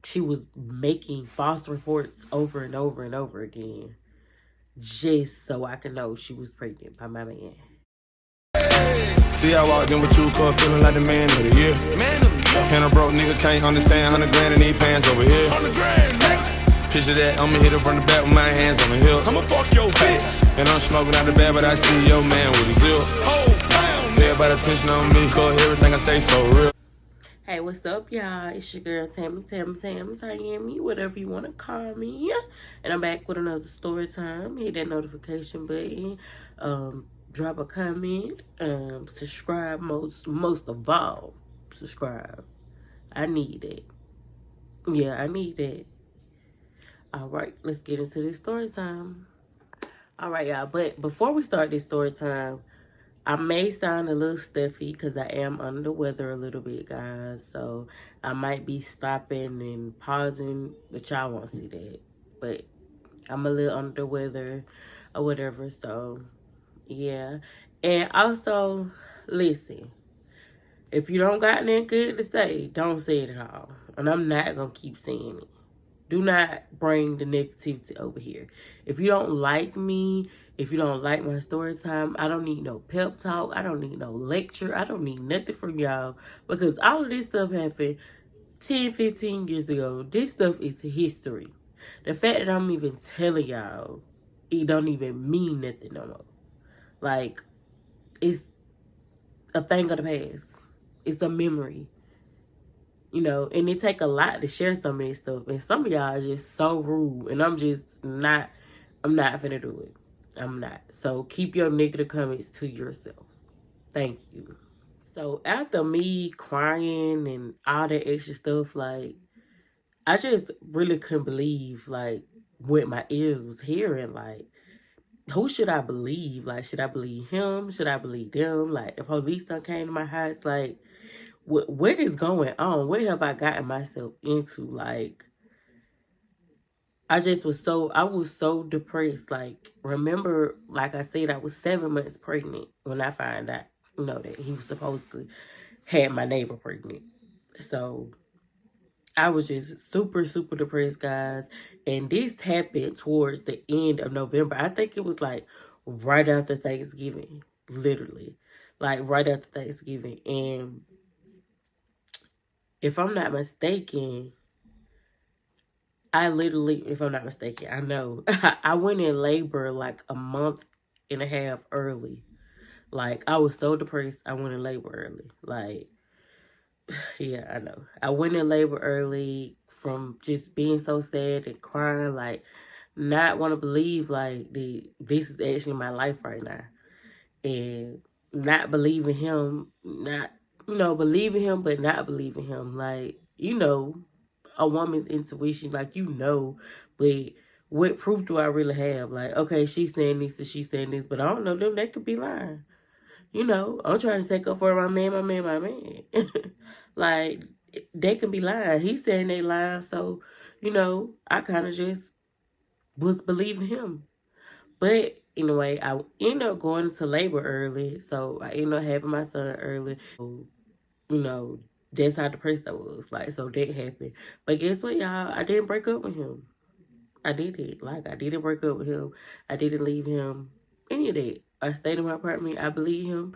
she was making false reports over and over and over again, just so I could know she was pregnant by my man. See, I walked in with 2 cups, feeling like the man of the year. And a broke nigga can't understand 100 grand in these pants over here. 100 grand, picture that, I'ma hit it from the back with my hands on the hill. I'ma fuck your bitch. And I'm smoking out the bag, but I see your man with a zip. Everybody attention on me, cause everything I say so real. Hey, what's up, y'all? It's your girl, Tammy, whatever you want to call me. And I'm back with another story time. Hit that notification button. Drop a comment. Subscribe, most of all. Subscribe. I need it. Yeah, I need it. All right, let's get into this story time. All right, y'all. But before we start this story time, I may sound a little stuffy because I am under the weather a little bit, guys. So I might be stopping and pausing, but y'all won't see that. But I'm a little under the weather or whatever. So, yeah. And also, listen. If you don't got nothing good to say, don't say it at all. And I'm not going to keep saying it. Do not bring the negativity over here. If you don't like me, if you don't like my story time, I don't need no pep talk. I don't need no lecture. I don't need nothing from y'all. Because all of this stuff happened 10, 15 years ago. This stuff is history. The fact that I'm even telling y'all, it don't even mean nothing no more. Like, it's a thing of the past. It's a memory. You know, and it take a lot to share some of this stuff. And some of y'all are just so rude. And I'm not finna do it. I'm not. So keep your negative comments to yourself. Thank you. So after me crying and all that extra stuff, like, I just really couldn't believe, like, what my ears was hearing. Like, who should I believe? Like, should I believe him? Should I believe them? Like, the police done came to my house. Like, what is going on? What have I gotten myself into? Like, I was so depressed. Like, remember, like I said, I was 7 months pregnant when I found out, that he was supposedly had my neighbor pregnant. So I was just super, super depressed, guys. And this happened towards the end of November. I think it was like right after Thanksgiving, literally. Like right after Thanksgiving. And if I'm not mistaken, I know, I went in labor like a month and a half early. Like, I was so depressed, I went in labor early. Like, yeah, I know. I went in labor early from just being so sad and crying, like, not want to believe, like, this is actually my life right now. And not believing him, believing him, but not believing him. Like, a woman's intuition, like, but what proof do I really have? Like, okay, she's saying this and she's saying this, but I don't know them. They could be lying. I'm trying to stick up for my man. Like, they can be lying. He's saying they lying, so, I kind of just was believing him. But anyway, I ended up going into labor early, so I ended up having my son early. So, that's how depressed I was. Like, so that happened. But guess what, y'all? I didn't break up with him. I did it. Like, I didn't break up with him. I didn't leave him. Any of that. I stayed in my apartment. I believe him.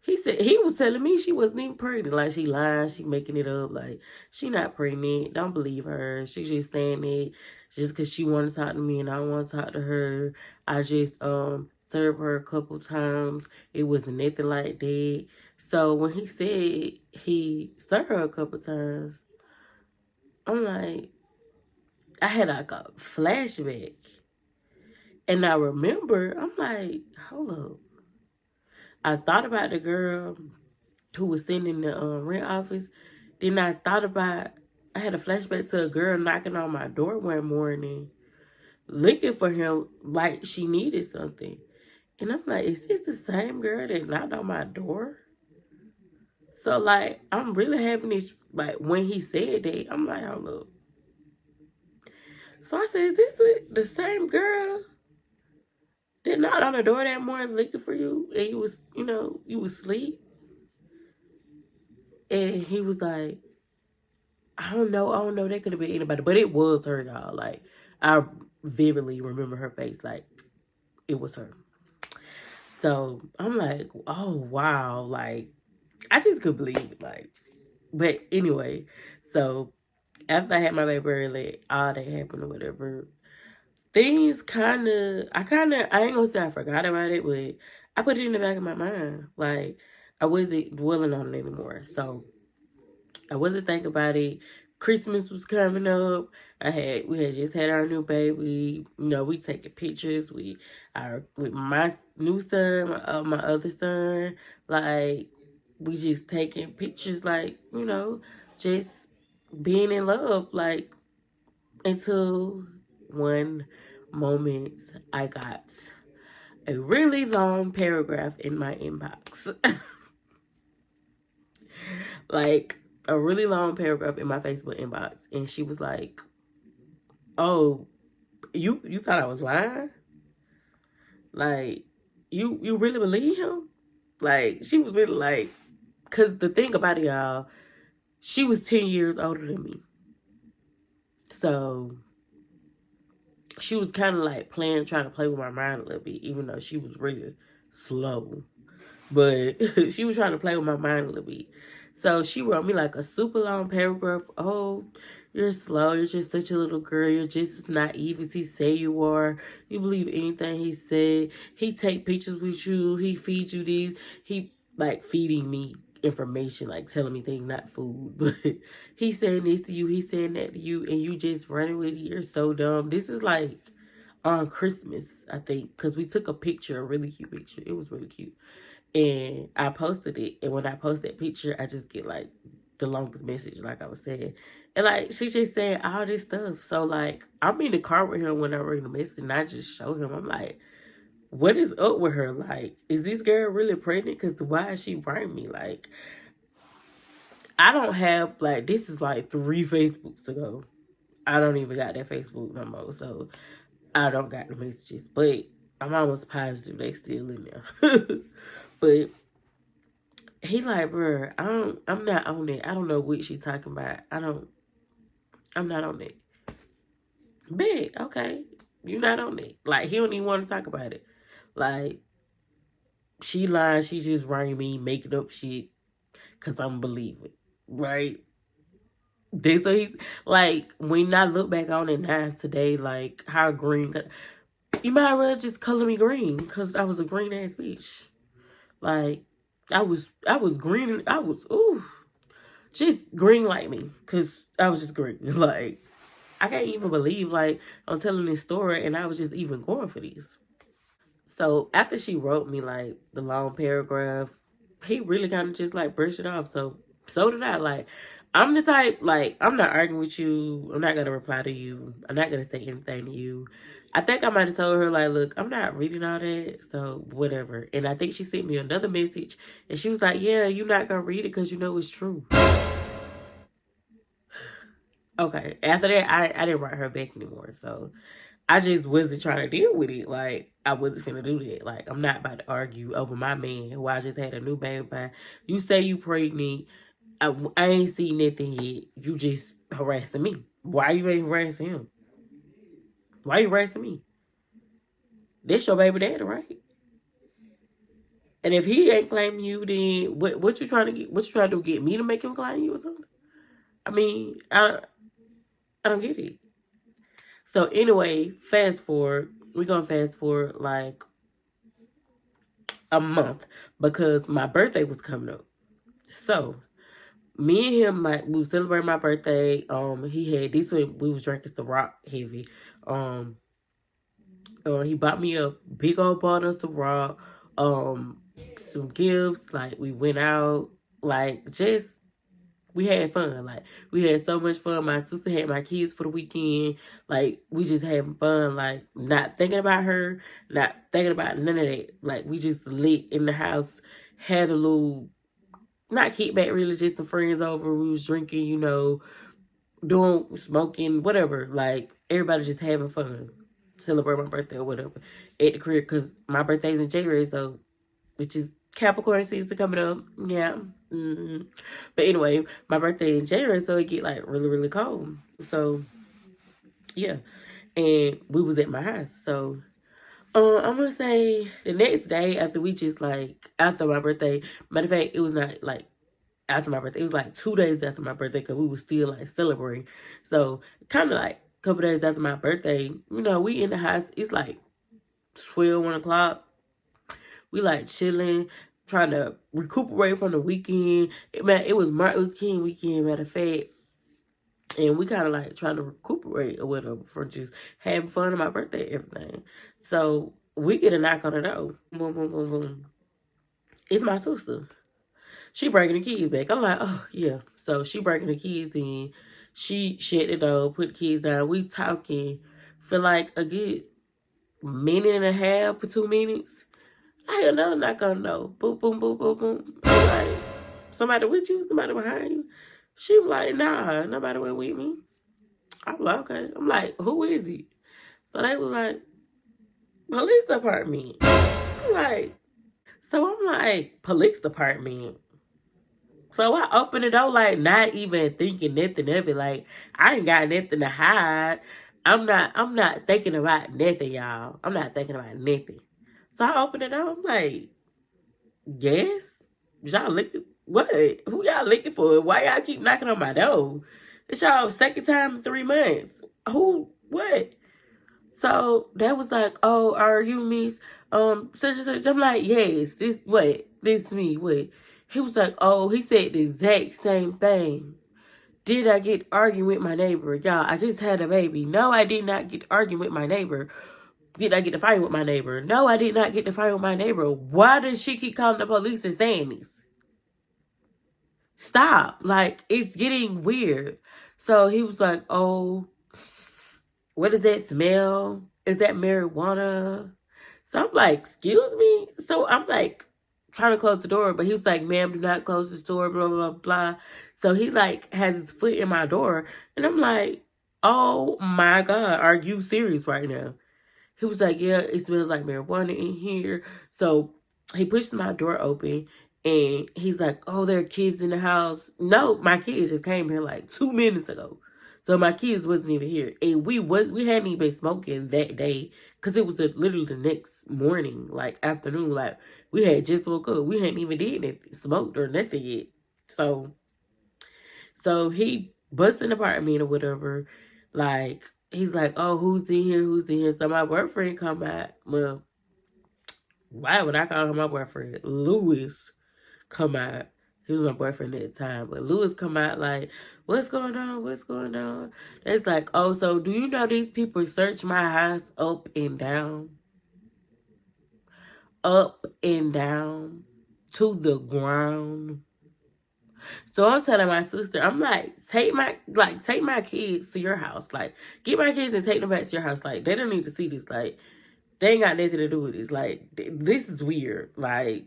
He was telling me she wasn't even pregnant. Like, she lying. She making it up. Like, she not pregnant. Don't believe her. She just saying it just because she want to talk to me and I want to talk to her. I just served her a couple times. It wasn't nothing like that. So when he said he served her a couple times, I'm like, I had like a flashback. And I remember, I'm like, hold up. I thought about the girl who was sitting in the rent office. Then I had a flashback to a girl knocking on my door one morning, looking for him like she needed something. And I'm like, is this the same girl that knocked on my door? So, like, I'm really having this, like, when he said that, I'm like, hold up. So I said, is this the same girl that knocked on the door that morning looking for you? And you was, you was asleep? And he was like, I don't know. I don't know. That could have been anybody, but it was her, y'all. Like, I vividly remember her face. Like, it was her. So I'm like, oh wow, like I just could believe it. Like, but anyway, so after I had my baby early, all that happened or whatever. Things I ain't gonna say I forgot about it, but I put it in the back of my mind. Like, I wasn't dwelling on it anymore. So I wasn't thinking about it. Christmas was coming up. We had just had our new baby. You know, we taking pictures. With my new son, my other son. Like, we just taking pictures. Like, you know, just being in love. Like, until one moment I got a really long paragraph in my inbox. Like, a really long paragraph in my Facebook inbox, and she was like, "Oh, you thought I was lying? Like, you really believe him?" Like, she was really like, cause the thing about it, y'all, she was 10 years older than me, so she was kind of like trying to play with my mind a little bit, even though she was really slow. But she was trying to play with my mind a little bit. So she wrote me like a super long paragraph. Oh, you're slow. You're just such a little girl. You're just as naive as he say you are. You believe anything he said. He take pictures with you. He feeds you these. He like feeding me information, like telling me things, not food. But he's saying this to you. He's saying that to you. And you just running with it. You're so dumb. This is like on Christmas, I think. Because we took a picture, a really cute picture. It was really cute. And I posted it. And when I post that picture, I just get like the longest message, like I was saying. And like, she just saying all this stuff. So like, I'm in the car with him when I read the message, and I just show him. I'm like, what is up with her? Like, is this girl really pregnant? Because why is she writing me? Like, I don't have, like, this is like 3 Facebooks ago. I don't even got that Facebook no more. So I don't got the messages. But I'm almost positive they still in there. But he like, bro, I'm not on it. I don't know what she talking about. I'm not on it. Big, okay. You're not on it. Like, he don't even want to talk about it. Like, she lying, she just writing me, making up shit, because I'm believing. Right? So he's, like, when I look back on it now today, like, how green, you might as well just color me green, because I was a green ass bitch. Like, I was green, ooh. Just green like me, because I was just green. Like, I can't even believe, like, I'm telling this story, and I was just even going for this. So, after she wrote me, like, the long paragraph, he really kind of just, like, brushed it off. So did I. Like, I'm the type, like, I'm not arguing with you. I'm not going to reply to you. I'm not going to say anything to you. I think I might have told her, like, look, I'm not reading all that, so whatever. And I think she sent me another message, and she was like, yeah, you're not going to read it because you know it's true. Okay. After that, I didn't write her back anymore. So I just wasn't trying to deal with it. Like, I wasn't finna do that. Like, I'm not about to argue over my man who I just had a new baby by. You say you pregnant. I ain't seen nothing yet. You just harassing me. Why you ain't harassing him? Why you harassing me? That's your baby daddy, right? And if he ain't claiming you, then what you trying to get? What you trying to do? Get me to make him claim you or something? I mean, I don't get it. So anyway, fast forward. We're gonna fast forward like a month because my birthday was coming up. So me and him, like, we were celebrating my birthday. He had this one. We was drinking some rock heavy. Um, he bought me a big old bottle of some rock. Some gifts. Like, we went out. Like, just we had fun. Like, we had so much fun. My sister had my kids for the weekend. Like, we just having fun. Like, not thinking about her, not thinking about none of that. Like, we just lit in the house, had a little, not kickback really, just some friends over. We was drinking, you know, doing, smoking, whatever. Like, everybody just having fun. Celebrate my birthday or whatever at the crib, because my birthday's in January, so, which is Capricorn season coming up. Yeah, But anyway, my birthday in January, so it get like really, really cold. So yeah, and we was at my house. So I'm gonna say the next day after we just like after my birthday. Matter of fact, it was not like after my birthday. It was like 2 days after my birthday because we was still like celebrating. So kind of like a couple days after my birthday, we in the house. It's like 12, 1 o'clock. We like chilling, trying to recuperate from the weekend. It was Martin Luther King weekend, matter of fact. And we kind of like trying to recuperate or whatever for just having fun on my birthday and everything. So we get a knock on the door. Boom, boom, boom, boom. It's my sister. She bringing the keys back. I'm like, oh, yeah. So she bringing the keys in. She shut the door, put the keys down. We talking for like a good minute and a half for 2 minutes. I hear another knock on the door. Boom, boom, boom, boom, boom. I'm like, somebody with you? Somebody behind you? She was like, nah, nobody went with me. I'm like, okay. I'm like, who is it? So they was like, police department. I'm like, police department. So I opened the door, like, not even thinking nothing of it. Like, I ain't got nothing to hide. I'm not thinking about nothing, y'all. I'm not thinking about nothing. So I opened the door. I'm like, yes? Y'all looking? What? Who y'all looking for? Why y'all keep knocking on my door? It's y'all second time in 3 months. Who? What? So that was like, oh, are you Miss such and such? I'm like, yes. This what? This me. What? He was like, oh, he said the exact same thing. Did I get arguing with my neighbor? Y'all, I just had a baby. No, I did not get arguing with my neighbor. Did I get to fight with my neighbor? No, I did not get to fight with my neighbor. Why does she keep calling the police and saying this? Stop. Like, it's getting weird. So he was like, oh, what does that smell? Is that marijuana? So I'm like, excuse me? So I'm like, trying to close the door, but he was like, ma'am, do not close this door, blah, blah, blah. So he like has his foot in my door. And I'm like, oh my God, are you serious right now? He was like, yeah, it smells like marijuana in here. So he pushed my door open and he's like, oh, there are kids in the house. No, my kids just came here like 2 minutes ago. So my kids wasn't even here. And we hadn't even been smoking that day because it was literally the next morning, like afternoon. Like we had just woke up. We hadn't even did anything, smoked or nothing yet. So he busted an apartment or whatever. Like, he's like, oh, who's in here? Who's in here? So my boyfriend come out. Well, why would I call him my boyfriend? Louis come out. He was my boyfriend at the time. But Louis come out like, what's going on? What's going on? It's like, oh, so do you know these people search my house up and down? Up and down to the ground. So I'm telling my sister, I'm like, take my kids to your house. Like, get my kids and take them back to your house. Like, they don't need to see this. Like, they ain't got nothing to do with this. Like, this is weird. Like,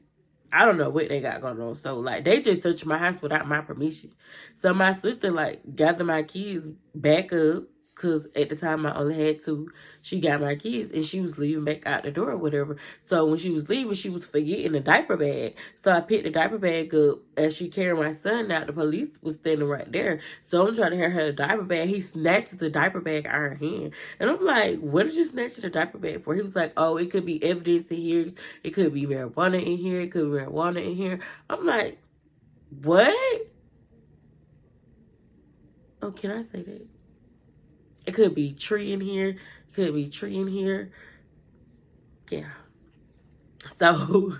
I don't know what they got going on. So, like, they just searched my house without my permission. So my sister, like, gathered my kids back up. Because at the time I only had 2. She got my kids and she was leaving back out the door or whatever. So when she was leaving, she was forgetting the diaper bag. So I picked the diaper bag up as she carried my son out. The police was standing right there. So I'm trying to hand her the diaper bag. He snatches the diaper bag out of her hand. And I'm like, what did you snatch the diaper bag for? He was like, oh, it could be evidence in here. It could be marijuana in here. It could be marijuana in here. I'm like, what? Oh, can I say that? It could be tree in here. It could be tree in here. Yeah. So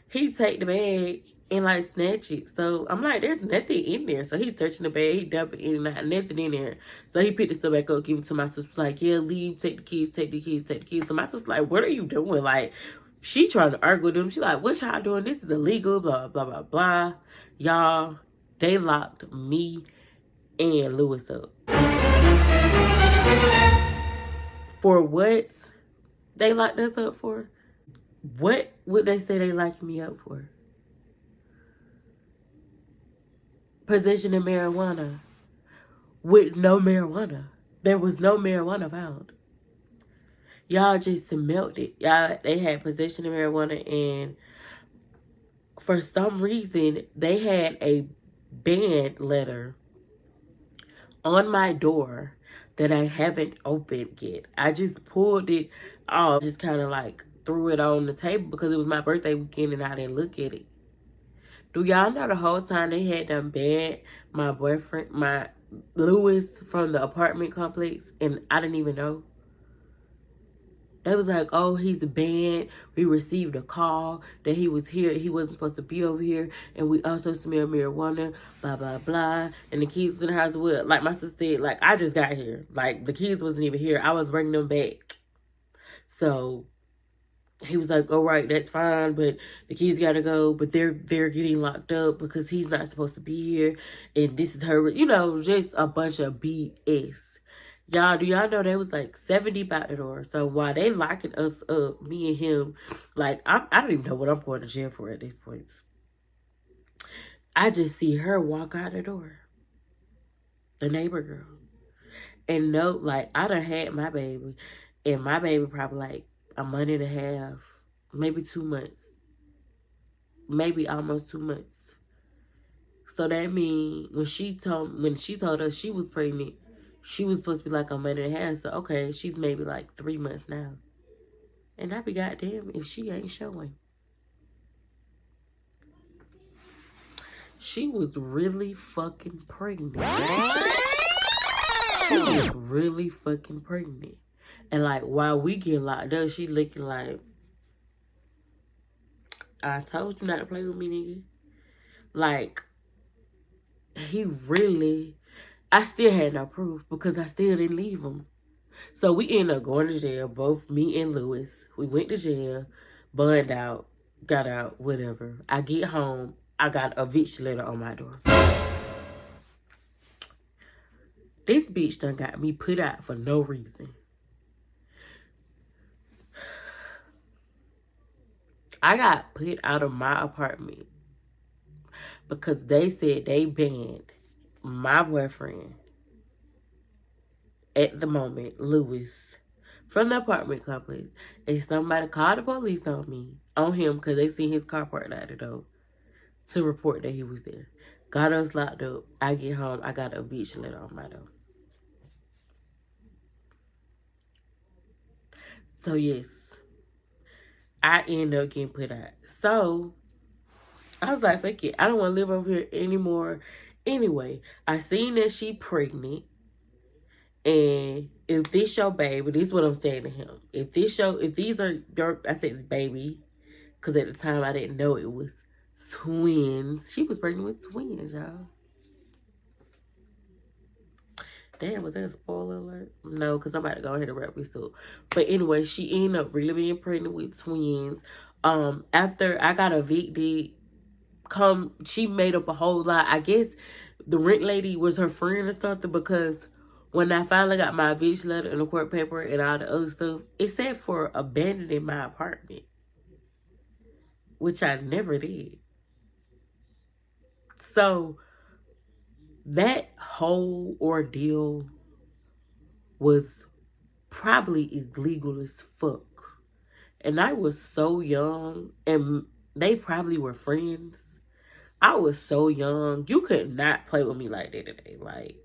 he take the bag and like snatch it. So I'm like, there's nothing in there. So he's touching the bag. He dump it in and nothing in there. So he picked the stuff back up, give it to my sister. Like, yeah, leave, take the keys, take the keys, take the keys. So my sister's like, what are you doing? Like, she trying to argue with them. She like, what y'all doing? This is illegal, blah, blah, blah, blah. Y'all, they locked me and Louis up. For what they locked us up for? What would they say they locked me up for? Possession of marijuana with no marijuana. There was no marijuana found. Y'all just smelled it. Y'all, they had possession of marijuana and for some reason, they had a ban letter on my door that I haven't opened yet. I just pulled it off, just kind of like threw it on the table because it was my birthday weekend and I didn't look at it. Do y'all know the whole time they had them banned my boyfriend, my Lewis, from the apartment complex, and I didn't even know? They was like, oh, he's banned. We received a call that he was here. He wasn't supposed to be over here. And we also smell marijuana, blah, blah, blah. And the keys to the house were, like my sister said, like, I just got here. Like, the kids wasn't even here. I was bringing them back. So he was like, all right, that's fine, but the kids gotta go, but they're getting locked up because he's not supposed to be here, and this is her, you know, just a bunch of BS. Y'all, do y'all know there was like 70 by the door? So while they locking us up, me and him, like, I don't even know what I'm going to jail for at this point. I just see her walk out the door, the neighbor girl. And no, like, I done had my baby, and my baby probably like a month and a half, maybe 2 months, maybe almost 2 months. So that means when she told us she was pregnant, she was supposed to be like a month and a half. So okay, she's maybe like 3 months now. And I be goddamn if she ain't showing. She was really fucking pregnant. She was really fucking pregnant. And like while we get locked up, she looking like, I told you not to play with me, nigga. Like, he really, I still had no proof because I still didn't leave him. So we ended up going to jail, both me and Lewis. We went to jail, burned out, got out, whatever. I get home, I got a eviction letter on my door. This bitch done got me put out for no reason. I got put out of my apartment because they said they banned my boyfriend at the moment, Lewis, from the apartment complex. And somebody called the police on him, because they seen his car parked out the door, to report that he was there. Got us locked up. I get home, I got a eviction letter on my door. So yes, I end up getting put out. So I was like, fuck it, I don't want to live over here anymore. Anyway, I seen that she pregnant. And if this your baby, this is what I'm saying to him. If these are your, I said baby, because at the time I didn't know it was twins. She was pregnant with twins, y'all. Damn, was that a spoiler alert? No, because I'm about to go ahead and wrap this up. But anyway, she ended up really being pregnant with twins. After I got evicted, she made up a whole lot. I guess the rent lady was her friend or something, because when I finally got my eviction letter and the court paper and all the other stuff, it said for abandoning my apartment, which I never did. So that whole ordeal was probably illegal as fuck. And I was so young, and they probably were friends. I was so young. You could not play with me like that today. Like,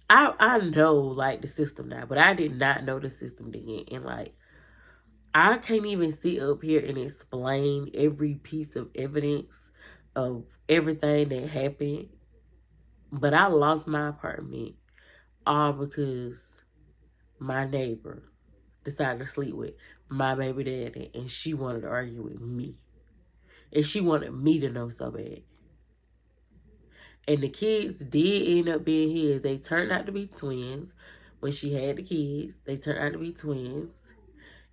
I know, like, the system now, but I did not know the system then. And, like, I can't even sit up here and explain every piece of evidence of everything that happened. But I lost my apartment all because my neighbor decided to sleep with my baby daddy, and she wanted to argue with me. And she wanted me to know so bad. And the kids did end up being his. They turned out to be twins. When she had the kids, they turned out to be twins.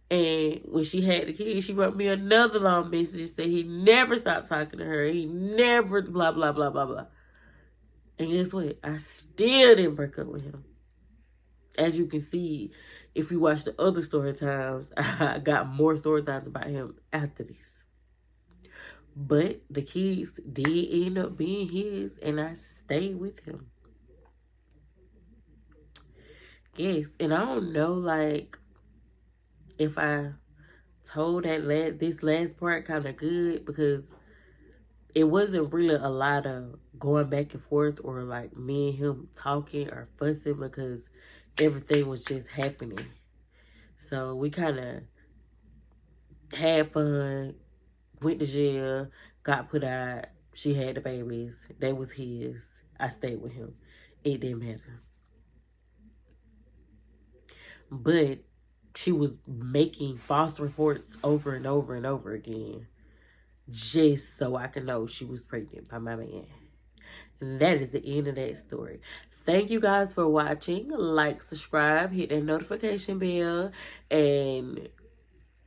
And when she had the kids, she wrote me another long message and said he never stopped talking to her. He never blah, blah, blah, blah, blah. And guess what? I still didn't break up with him. As you can see, if you watch the other story times, I got more story times about him after this. But the kids did end up being his, and I stayed with him. Yes, and I don't know, like, if I told this last part kind of good because it wasn't really a lot of going back and forth or like me and him talking or fussing because everything was just happening. So we kind of had fun, went to jail, got put out. She had the babies. They was his. I stayed with him. It didn't matter. But she was making false reports over and over and over again just so I could know she was pregnant by my man. And that is the end of that story. Thank you guys for watching. Like, subscribe, hit that notification bell, and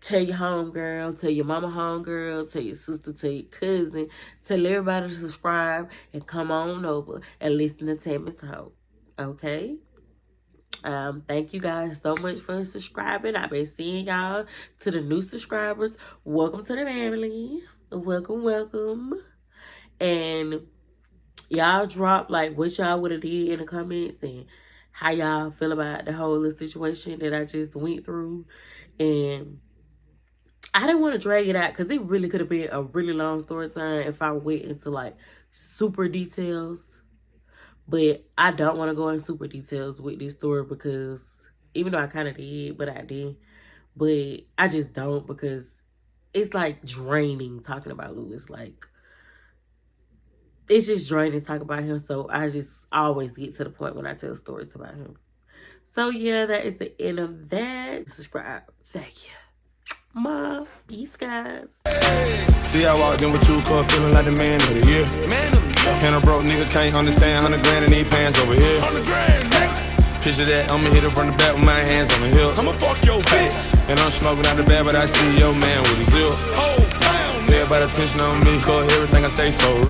tell your homegirl, tell your mama homegirl, tell your sister, tell your cousin, tell everybody to subscribe and come on over and listen to Tammy talk. Okay? Thank you guys so much for subscribing. I've been seeing y'all. To the new subscribers, welcome to the family. Welcome, welcome. And y'all drop like what y'all would have did in the comments and how y'all feel about the whole situation that I just went through. And I didn't want to drag it out because it really could have been a really long story time if I went into like super details. But I don't want to go in super details with this story because even though I kind of did, but I did. But I just don't because it's like draining talking about Lewis. Like, it's just draining talking about him. So I just always get to the point when I tell stories about him. So yeah, that is the end of that. Subscribe. Thank you. Mom, peace, guys. See, I walked in with 2 cups, feeling like the man of the year. And a broke nigga can't understand 100 grand in these pants over here. 100 grand. Picture that, I'ma hit it from the back with my hands on the hill. I'ma fuck your bitch. And I'm smoking out the bag, but I see your man with a zip. Everybody attention on me, cause everything I say so.